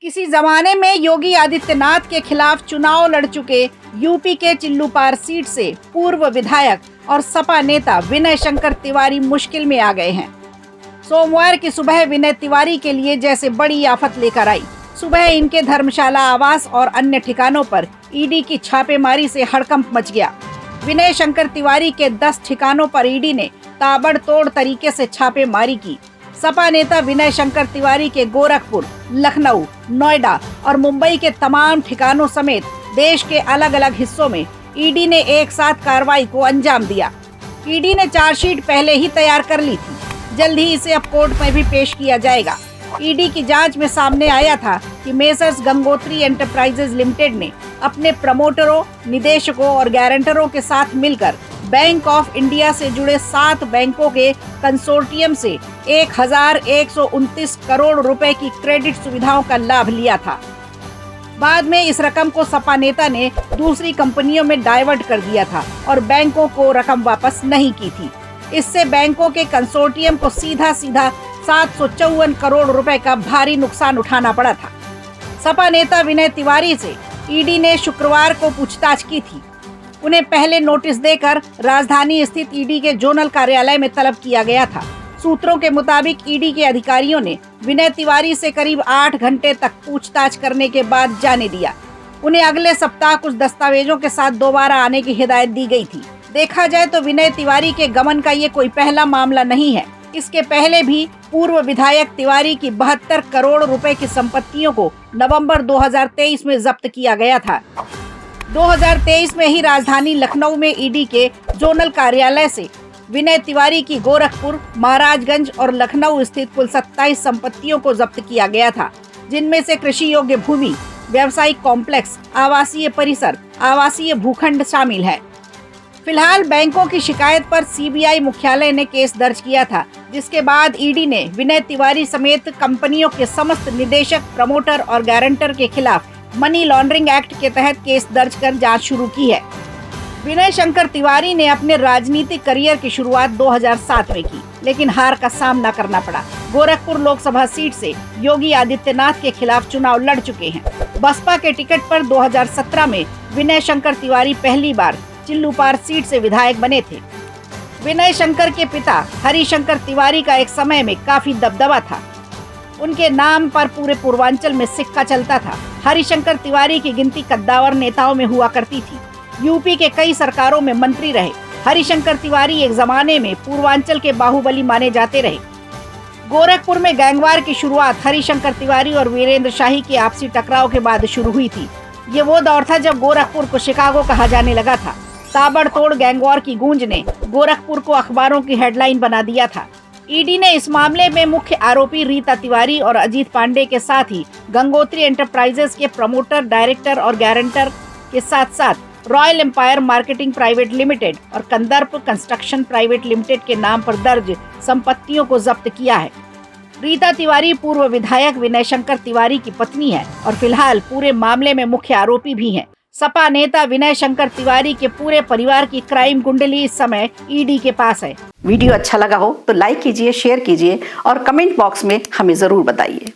किसी जमाने में योगी आदित्यनाथ के खिलाफ चुनाव लड़ चुके यूपी के चिल्लूपार सीट से पूर्व विधायक और सपा नेता विनय शंकर तिवारी मुश्किल में आ गए हैं। सोमवार की सुबह विनय तिवारी के लिए जैसे बड़ी आफत लेकर आई। सुबह इनके धर्मशाला आवास और अन्य ठिकानों पर ईडी की छापेमारी से हड़कंप मच गया। विनय शंकर तिवारी के 10 ठिकानों पर ईडी ने ताबड़तोड़ तरीके से छापेमारी की। सपा नेता विनय शंकर तिवारी के गोरखपुर, लखनऊ, नोएडा और मुंबई के तमाम ठिकानों समेत देश के अलग अलग हिस्सों में ईडी ने एक साथ कार्रवाई को अंजाम दिया। ईडी ने चार्जशीट पहले ही तैयार कर ली थी। जल्द ही इसे अब कोर्ट में भी पेश किया जाएगा। ईडी की जांच में सामने आया था कि मेसर्स गंगोत्री एंटरप्राइजेज लिमिटेड ने अपने प्रमोटरों, निदेशकों और गारंटरों के साथ मिलकर बैंक ऑफ इंडिया से जुड़े 7 बैंकों के कंसोर्टियम से 1129 करोड़ रुपए की क्रेडिट सुविधाओं का लाभ लिया था। बाद में इस रकम को सपा नेता ने दूसरी कंपनियों में डाइवर्ट कर दिया था और बैंकों को रकम वापस नहीं की थी। इससे बैंकों के कंसोर्टियम को सीधा 754 करोड़ रुपए का भारी नुकसान उठाना पड़ा था। सपा नेता विनय तिवारी से ईडी ने शुक्रवार को पूछताछ की थी। उन्हें पहले नोटिस देकर राजधानी स्थित ईडी के जोनल कार्यालय में तलब किया गया था। सूत्रों के मुताबिक ईडी के अधिकारियों ने विनय तिवारी से करीब 8 घंटे तक पूछताछ करने के बाद जाने दिया। उन्हें अगले सप्ताह कुछ दस्तावेजों के साथ दोबारा आने की हिदायत दी गई थी। देखा जाए तो विनय तिवारी के गमन का ये कोई पहला मामला नहीं है। इसके पहले भी पूर्व विधायक तिवारी की 72 करोड़ रुपए की संपत्तियों को नवंबर 2023 में जब्त किया गया था। 2023 में ही राजधानी लखनऊ में ईडी के जोनल कार्यालय से विनय तिवारी की गोरखपुर, महाराजगंज और लखनऊ स्थित कुल 27 संपत्तियों को जब्त किया गया था, जिनमें से कृषि योग्य भूमि, व्यावसायिक कॉम्प्लेक्स, आवासीय परिसर, आवासीय भूखंड शामिल है। फिलहाल बैंकों की शिकायत पर सीबीआई मुख्यालय ने केस दर्ज किया था, जिसके बाद ईडी ने विनय तिवारी समेत कंपनियों के समस्त निदेशक, प्रमोटर और गारंटर के खिलाफ मनी लॉन्ड्रिंग एक्ट के तहत केस दर्ज कर जांच शुरू की है। विनय शंकर तिवारी ने अपने राजनीतिक करियर की शुरुआत 2007 में की, लेकिन हार का सामना करना पड़ा। गोरखपुर लोकसभा सीट से योगी आदित्यनाथ के खिलाफ चुनाव लड़ चुके हैं। बसपा के टिकट पर 2017 में विनय शंकर तिवारी पहली बार चिल्लूपार सीट से विधायक बने थे। विनय शंकर के पिता हरिशंकर तिवारी का एक समय में काफी दबदबा था। उनके नाम पर पूरे पूर्वांचल में सिक्का चलता था। हरिशंकर तिवारी की गिनती कद्दावर नेताओं में हुआ करती थी। यूपी के कई सरकारों में मंत्री रहे। हरिशंकर तिवारी एक जमाने में पूर्वांचल के बाहुबली माने जाते रहे। गोरखपुर में गैंगवार की शुरुआत हरिशंकर तिवारी और वीरेंद्र शाही के आपसी टकराव के बाद शुरू हुई थी। ये वो दौर था जब गोरखपुर को शिकागो कहा जाने लगा था। ताबड़तोड़ गैंगवार की गूंज ने गोरखपुर को अखबारों की हेडलाइन बना दिया था। ईडी ने इस मामले में मुख्य आरोपी रीता तिवारी और अजीत पांडे के साथ ही गंगोत्री एंटरप्राइजेज के प्रमोटर, डायरेक्टर और गारंटर के साथ साथ royal empire marketing private limited और कंदर्प कंस्ट्रक्शन प्राइवेट लिमिटेड के नाम पर दर्ज संपत्तियों को जब्त किया है। रीता तिवारी पूर्व विधायक विनय शंकर तिवारी की पत्नी है और फिलहाल पूरे मामले में मुख्य आरोपी भी हैं। सपा नेता विनय शंकर तिवारी के पूरे परिवार की क्राइम कुंडली इस समय ईडी के पास है। वीडियो अच्छा लगा हो तो लाइक कीजिए, शेयर कीजिए और कमेंट बॉक्स में हमें जरूर बताइए।